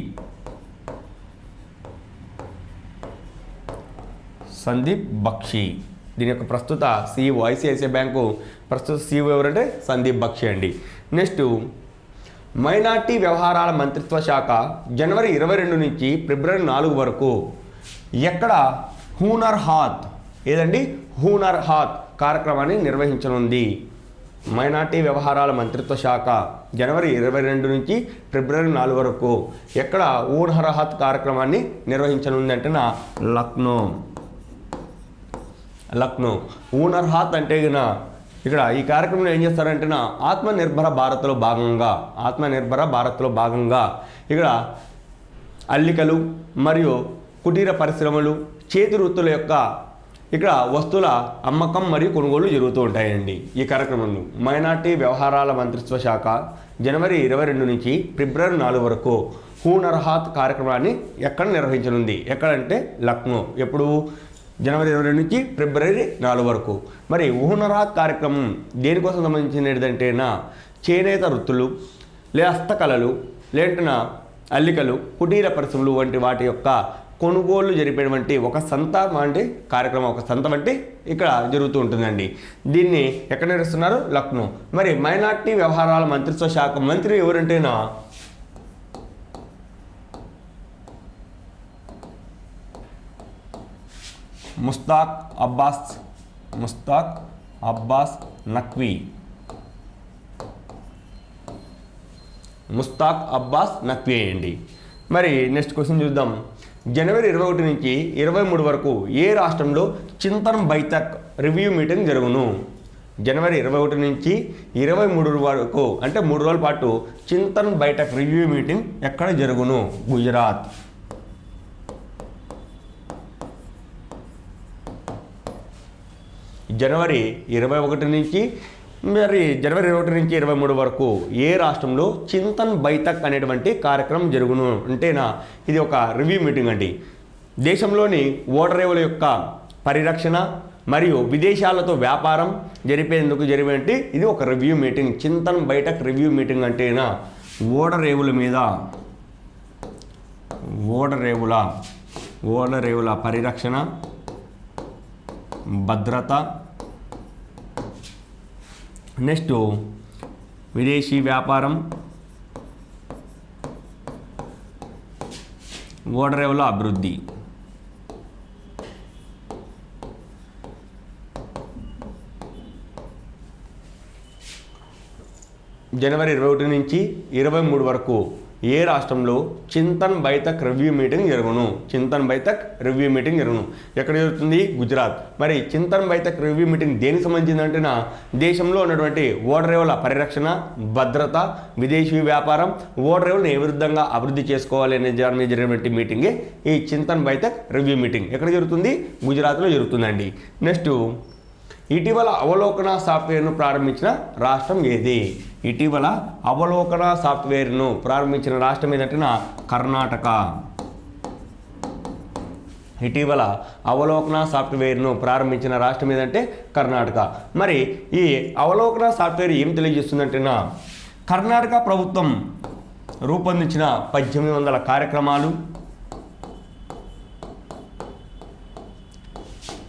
దీని యొక్క ప్రస్తుత సిఇఓ, ఐసిఐసిఐ బ్యాంకు ప్రస్తుత సిఇఓ ఎవరంటే సందీప్ బక్షి అండి. నెక్స్ట్, మైనార్టీ వ్యవహారాల మంత్రిత్వ శాఖ జనవరి 22 నుంచి ఫిబ్రవరి 4 వరకు ఎక్కడ హునర్ హాత్ కార్యక్రమాన్ని నిర్వహించనుంది. మైనార్టీ వ్యవహారాల మంత్రిత్వ శాఖ జనవరి 22 నుంచి ఫిబ్రవరి 4 వరకు ఎక్కడ హునర్ హాత్ కార్యక్రమాన్ని నిర్వహించనుంది అంటే లక్నో. హునర్ హాత్ అంటే ఇక్కడ ఈ కార్యక్రమంలో ఏం చేస్తారంటే ఆత్మనిర్భర భారత్లో భాగంగా ఇక్కడ అల్లికలు మరియు కుటీర పరిశ్రమలు, చేతి వృత్తుల యొక్క ఇక్కడ వస్తువుల అమ్మకం మరియు కొనుగోలు జరుగుతూ ఉంటాయండి. ఈ కార్యక్రమంలో మైనార్టీ వ్యవహారాల మంత్రిత్వ శాఖ జనవరి 22 నుంచి ఫిబ్రవరి 4 వరకు హునర్ హాత్ కార్యక్రమాన్ని ఎక్కడ నిర్వహించనుంది. ఎక్కడంటే లక్నో. ఎప్పుడు? జనవరి 22 నుంచి ఫిబ్రవరి 4 వరకు. మరి హునర్ హాత్ కార్యక్రమం దేనికోసం సంబంధించినదంటే చేనేత వృత్తులు, హస్తకళలు, లేదంటే అల్లికలు, కుటీర పరిశ్రమలు వంటి వాటి యొక్క కొనుగోలు జరిపేటువంటి ఒక సంత వంటి కార్యక్రమం, ఒక సంత వంటి ఇక్కడ జరుగుతూ ఉంటుందండి. దీన్ని ఎక్కడ నిర్వహిస్తున్నారు? లక్నో. మరి మైనార్టీ వ్యవహారాల మంత్రిత్వ శాఖ మంత్రి ఎవరంటేనా ముస్తాక్ అబ్బాస్ నఖ్వీ. అండి. మరి నెక్స్ట్ క్వశ్చన్ చూద్దాం. జనవరి 21 నుంచి 23 వరకు ఏ రాష్ట్రంలో చింతన్ బైఠక్ రివ్యూ మీటింగ్ జరుగును? జనవరి 21 నుంచి 23 వరకు అంటే 3 రోజుల పాటు చింతన్ బైఠక్ రివ్యూ మీటింగ్ ఎక్కడ జరుగును? గుజరాత్. జనవరి 21 నుంచి 23 వరకు ఏ రాష్ట్రంలో చింతన్ బైఠక్ అనేటువంటి కార్యక్రమం జరుగును అంటేనా ఇది ఒక రివ్యూ మీటింగ్ అండి. దేశంలోని ఓడరేవుల యొక్క పరిరక్షణ మరియు విదేశాలతో వ్యాపారం జరిపేందుకు జరిపేంటి ఇది ఒక review meeting. Chintan Baithak review meeting అంటేనా ఓడరేవుల మీద ఓడరేవుల పరిరక్షణ, భద్రత, నెక్స్ట్ విదేశీ వ్యాపారం, ఓడరేవుల అభివృద్ధి. జనవరి 21 నుంచి 23 వరకు ఏ రాష్ట్రంలో చింతన్ బైఠక్ రివ్యూ మీటింగ్ జరుగును? ఎక్కడ జరుగుతుంది? గుజరాత్. మరి చింతన్ బైఠక్ రివ్యూ మీటింగ్ దేనికి సంబంధించిందంటే దేశంలో ఉన్నటువంటి ఓడరేవుల పరిరక్షణ, భద్రత, విదేశీ వ్యాపారం, ఓడరేవులను ఏ విధంగా అభివృద్ధి చేసుకోవాలి అనే దాని మీద జరిగినటువంటి మీటింగే ఈ చింతన్ బైఠక్ రివ్యూ మీటింగ్. ఎక్కడ జరుగుతుంది? గుజరాత్లో జరుగుతుందండి. నెక్స్ట్, ఇటీవల అవలోకన సాఫ్ట్వేర్ను ప్రారంభించిన రాష్ట్రం ఏది? ఇటీవల అవలోకన సాఫ్ట్వేర్ను ప్రారంభించిన రాష్ట్రం ఏదంటే కర్ణాటక. ఇటీవల అవలోకన సాఫ్ట్వేర్ను ప్రారంభించిన రాష్ట్రం ఏదంటే కర్ణాటక. మరి ఈ అవలోకన సాఫ్ట్వేర్ ఏం తెలియజేస్తుందంటే కర్ణాటక ప్రభుత్వం రూపొందించిన 1800 కార్యక్రమాలు,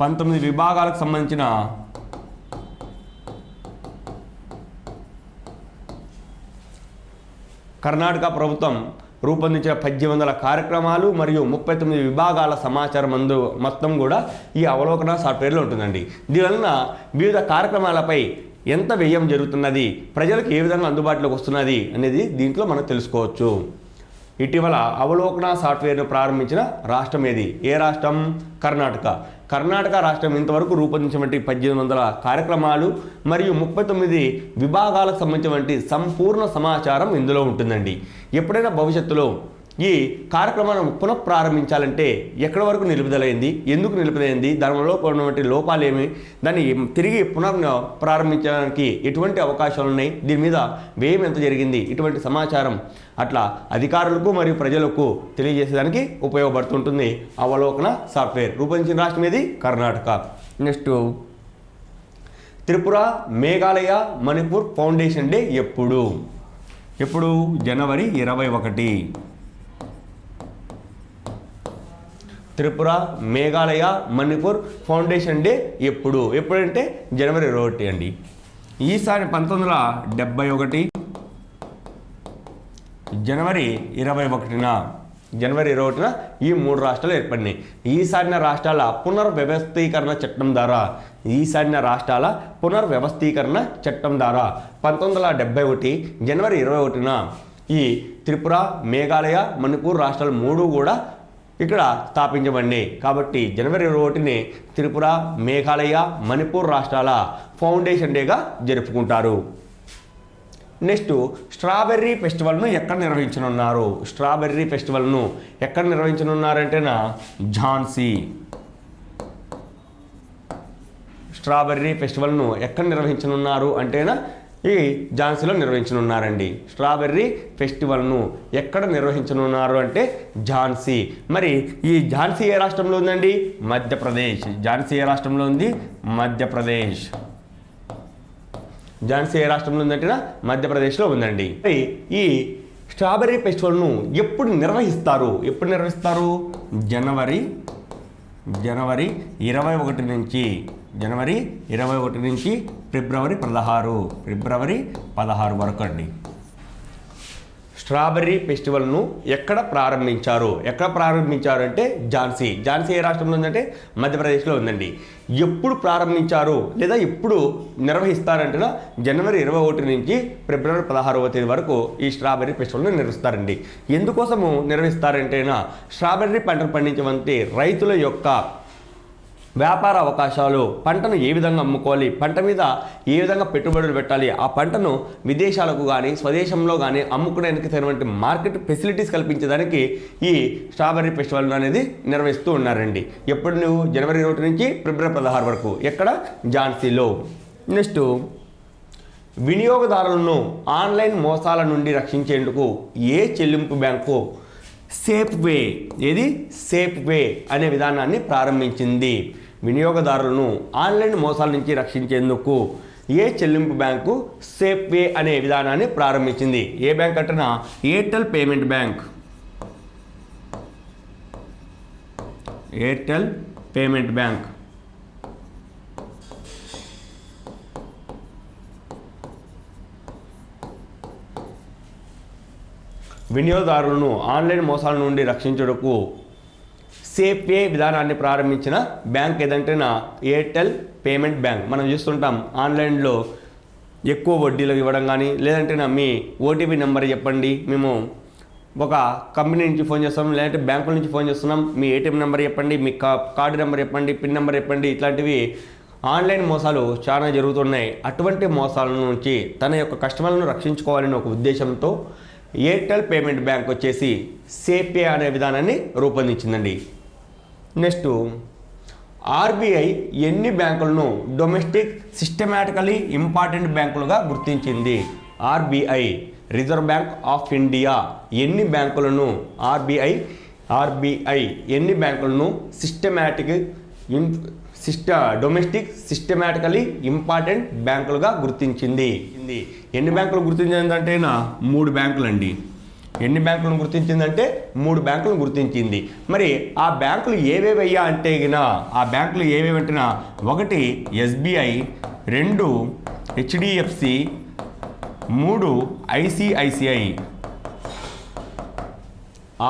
19 విభాగాలకు సంబంధించిన కర్ణాటక ప్రభుత్వం రూపొందించిన 1800 కార్యక్రమాలు మరియు 39 విభాగాల సమాచారం మొత్తం కూడా ఈ అవలోకన సాఫ్ట్వేర్లో ఉంటుందండి. దీనివలన వివిధ కార్యక్రమాలపై ఎంత వ్యయం జరుగుతున్నది, ప్రజలకు ఏ విధంగా అందుబాటులోకి వస్తున్నది అనేది దీంట్లో మనం తెలుసుకోవచ్చు. ఇటీవల అవలోకన సాఫ్ట్వేర్ను ప్రారంభించిన రాష్ట్రం ఏది? ఏ రాష్ట్రం? కర్ణాటక. కర్ణాటక రాష్ట్రం ఇంతవరకు రూపొందించినటువంటి 1800 కార్యక్రమాలు మరియు 39 విభాగాలకు సంబంధించినటువంటి సంపూర్ణ సమాచారం ఇందులో ఉంటుందండి. ఎప్పుడైనా భవిష్యత్తులో ఈ కార్యక్రమాలను పునఃప్రారంభించాలంటే ఎక్కడి వరకు నిలుపుదలైంది, ఎందుకు నిలుపుదలైంది, దానిలో ఉన్నటువంటి లోపాలు ఏమి, దాన్ని తిరిగి ప్రారంభించడానికి ఎటువంటి అవకాశాలు ఉన్నాయి, దీని మీద వ్యయం ఎంత జరిగింది, ఇటువంటి సమాచారం అట్లా అధికారులకు మరియు ప్రజలకు తెలియజేసేదానికి ఉపయోగపడుతుంటుంది అవలోకన సాఫ్ట్వేర్. రూపొందించిన రాష్ట్రం ఏది? Karnataka. Next, Tripura, Meghalaya, Manipur foundation day ఎప్పుడు? జనవరి 21. త్రిపుర, మేఘాలయ, మణిపూర్ ఫౌండేషన్ డే ఎప్పుడంటే జనవరి 21 అండి. ఈసారి 1971 జనవరి 21న ఈ 3 రాష్ట్రాలు ఏర్పడినాయి. ఈశాన్య రాష్ట్రాల పునర్వ్యవస్థీకరణ చట్టం ద్వారా 1971 జనవరి 21న ఈ త్రిపుర, మేఘాలయ, మణిపూర్ రాష్ట్రాలు 3 కూడా ఇక్కడ స్థాపించబడినాయి. కాబట్టి జనవరి 21ని త్రిపుర, మేఘాలయ, మణిపూర్ రాష్ట్రాల ఫౌండేషన్ డేగా జరుపుకుంటారు. నెక్స్ట్, స్ట్రాబెర్రీ ఫెస్టివల్ను ఎక్కడ నిర్వహించనున్నారు? నిర్వహించనున్నారంటేనా ఝాన్సీ. స్ట్రాబెర్రీ ఫెస్టివల్ను ఎక్కడ నిర్వహించనున్నారు అంటేనా ఈ ఝాన్సీలో నిర్వహించనున్నారండి. స్ట్రాబెర్రీ ఫెస్టివల్ను ఎక్కడ నిర్వహించనున్నారు అంటే ఝాన్సీ. మరి ఈ ఝాన్సీ ఏ రాష్ట్రంలో ఉందండి? మధ్యప్రదేశ్. ఝాన్సీ ఏ రాష్ట్రంలో ఉంది? మధ్యప్రదేశ్. ఝాన్సీ ఏ రాష్ట్రంలో ఉందంటే మధ్యప్రదేశ్లో ఉందండి. ఈ స్ట్రాబెర్రీ ఫెస్టివల్ను ఎప్పుడు నిర్వహిస్తారు? జనవరి 21 నుంచి ఫిబ్రవరి 16 వరకు అండి. స్ట్రాబెర్రీ ఫెస్టివల్ను ఎక్కడ ప్రారంభించారు అంటే ఝాన్సీ ఏ రాష్ట్రంలో ఉందంటే మధ్యప్రదేశ్లో ఉందండి. ఎప్పుడు ప్రారంభించారు లేదా ఎప్పుడు నిర్వహిస్తారంటే జనవరి 21 నుంచి ఫిబ్రవరి 16వ తేదీ వరకు ఈ స్ట్రాబెర్రీ ఫెస్టివల్ను నిర్వహిస్తారండి. ఎందుకోసము నిర్వహిస్తారంటేనా స్ట్రాబెర్రీ పంటను పండించే రైతుల యొక్క వ్యాపార అవకాశాలు, పంటను ఏ విధంగా అమ్ముకోవాలి, పంట మీద ఏ విధంగా పెట్టుబడులు పెట్టాలి, ఆ పంటను విదేశాలకు కానీ స్వదేశంలో కానీ అమ్ముకునేందుకు తగినటువంటి మార్కెట్ ఫెసిలిటీస్ కల్పించడానికి ఈ స్ట్రాబెర్రీ ఫెస్టివల్ అనేది నిర్వహిస్తూ ఉన్నారండి. ఎప్పుడు జనవరి 21 నుంచి ఫిబ్రవరి 16 వరకు. ఎక్కడ? ఝాన్సీలో. నెక్స్ట్, వినియోగదారులను ఆన్లైన్ మోసాల నుండి రక్షించేందుకు ఏ చెల్లింపు బ్యాంకు సేఫ్వే అనే విధానాన్ని ప్రారంభించింది? వినియోగదారులను ఆన్లైన్ మోసాల నుంచి రక్షించేందుకు ఏ చెల్లింపు బ్యాంకు సేఫ్వే అనే విధానాన్ని ప్రారంభించింది? ఏ బ్యాంక్ అంటేనా ఎయిర్టెల్ పేమెంట్ బ్యాంక్. వినియోగదారులను ఆన్లైన్ మోసాల నుండి రక్షించుటకు సేఫ్వే విధానాన్ని ప్రారంభించిన బ్యాంక్ ఏదంటేనా ఎయిర్టెల్ పేమెంట్ బ్యాంక్. మనం చూస్తుంటాం ఆన్లైన్లో ఎక్కువ వడ్డీలు ఇవ్వడం కానీ, లేదంటే మీ ఓటీపీ నెంబర్ చెప్పండి, మేము ఒక కంపెనీ నుంచి ఫోన్ చేస్తాం, లేదంటే బ్యాంకుల నుంచి ఫోన్ చేస్తున్నాం, మీ ఏటీఎం నెంబర్ చెప్పండి, మీ కార్డు నెంబర్ చెప్పండి, పిన్ నెంబర్ చెప్పండి. ఇట్లాంటివి ఆన్లైన్ మోసాలు చాలా జరుగుతున్నాయి. అటువంటి మోసాల నుంచి తన యొక్క కస్టమర్లను రక్షించుకోవాలని ఒక ఉద్దేశంతో ఎయిర్టెల్ పేమెంట్ బ్యాంక్ వచ్చేసి సేఫ్వే అనే విధానాన్ని రూపొందించిందండి. నెక్స్ట్, ఆర్బీఐ ఎన్ని బ్యాంకులను డొమెస్టిక్ సిస్టమాటికలీ ఇంపార్టెంట్ బ్యాంకులుగా గుర్తించింది? RBI reserve bank of India ఎన్ని బ్యాంకులను ఎన్ని బ్యాంకులను డొమెస్టిక్ సిస్టమాటికలీ ఇంపార్టెంట్ బ్యాంకులుగా గుర్తించింది? ఎన్ని బ్యాంకులు గుర్తించిందంటే 3 బ్యాంకులు అండి. ఎన్ని బ్యాంకులను గుర్తించిందంటే 3 బ్యాంకులను గుర్తించింది. మరి ఆ బ్యాంకులు ఏవేవయ్యా అంటే ఆ బ్యాంకులు ఏవేవంటున్నా 1 SBI, 2 HDFC, 3 ICICI.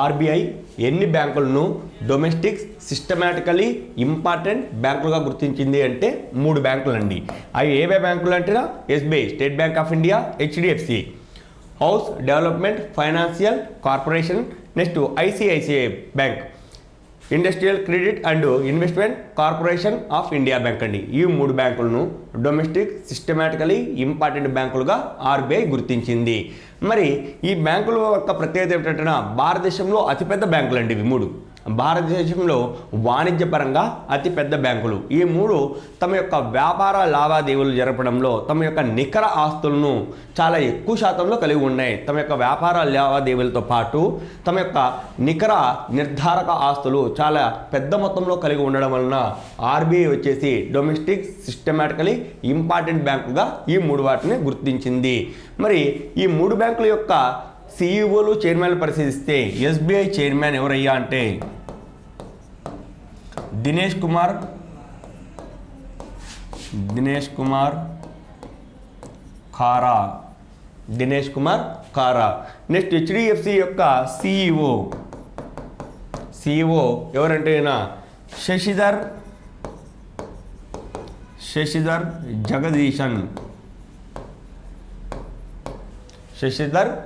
RBI ఎన్ని బ్యాంకులను డొమెస్టిక్ సిస్టమేటికలీ ఇంపార్టెంట్ బ్యాంకులుగా గుర్తించింది అంటే 3 బ్యాంకులండి. అవి ఏవే బ్యాంకులు అంటేనా SBI state bank of India, HDFC house development financial corporation, next ICICI bank industrial credit and investment corporation of India bank అండి. ఈ 3 బ్యాంకులను డొమెస్టిక్ సిస్టమేటికలీ ఇంపార్టెంట్ బ్యాంకులుగా RBI గుర్తించింది. మరి ఈ బ్యాంకుల యొక్క ప్రత్యేకత ఏమిటంటే భారతదేశంలో అతిపెద్ద బ్యాంకులు అండి ఇవి 3. భారతదేశంలో వాణిజ్యపరంగా అతిపెద్ద బ్యాంకులు ఈ 3 తమ యొక్క వ్యాపార లావాదేవీలు జరపడంలో తమ యొక్క నికర ఆస్తులను చాలా ఎక్కువ శాతంలో కలిగి ఉన్నాయి. తమ యొక్క వ్యాపార లావాదేవీలతో పాటు తమ యొక్క నికర నిర్ధారక ఆస్తులు చాలా పెద్ద మొత్తంలో కలిగి ఉండడం వలన RBI వచ్చేసి డొమెస్టిక్ సిస్టమేటికలీ ఇంపార్టెంట్ బ్యాంకుగా ఈ 3 వాటిని గుర్తించింది. మరి ఈ 3 బ్యాంకుల యొక్క CEOలు చైర్మన్లు పరిశీలిస్తే SBI చైర్మన్ ఎవరయ్యా అంటే దినేష్ కుమార్ ఖారా. నెక్స్ట్ HDFC యొక్క CEO ఎవరంటే శశిధర్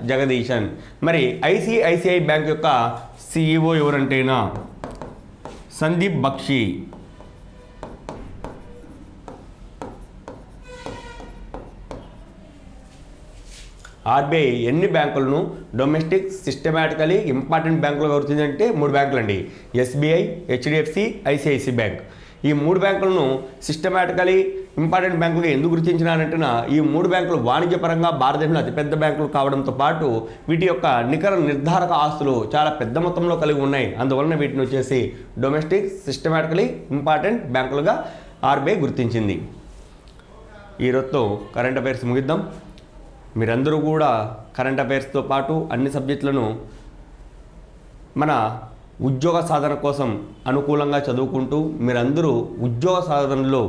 జగదీశన్. మరి ICICI బ్యాంక్ యొక్క CEO ఎవరంటేనా సందీప్ బక్షి. RBI ఎన్ని బ్యాంకులను డొమెస్టిక్ సిస్టమేటికలీ ఇంపార్టెంట్ బ్యాంకులుగా గుర్తిందంటే 3 బ్యాంకులు అండి. SBI, HDFC, ICICI bank. ఈ 3 బ్యాంకులను సిస్టమేటికలీ ఇంపార్టెంట్ బ్యాంకులుగా ఎందుకు గుర్తించినారంటే ఈ 3 బ్యాంకులు వాణిజ్యపరంగా భారతదేశంలో అతిపెద్ద బ్యాంకులు కావడంతో పాటు వీటి యొక్క నికర నిర్ధారక ఆస్తులు చాలా పెద్ద మొత్తంలో కలిగి ఉన్నాయి. అందువలన వీటిని వచ్చేసి డొమెస్టిక్ సిస్టమేటికలీ ఇంపార్టెంట్ బ్యాంకులుగా RBI గుర్తించింది. ఈరోజుతో కరెంట్ అఫైర్స్ ముగిద్దాం. మీరందరూ కూడా కరెంట్ అఫైర్స్తో పాటు అన్ని సబ్జెక్టులను మన ఉద్యోగ సాధన కోసం అనుకూలంగా చదువుకుంటూ మీరందరూ ఉద్యోగ సాధనలో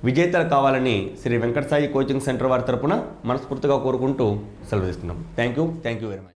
విజేతలు కావాలని శ్రీ వెంకట సాయి కోచింగ్ సెంటర్ వారి తరపున మనస్ఫూర్తిగా కోరుకుంటూ సెలవు తీసుకున్నాం. Thank you very much.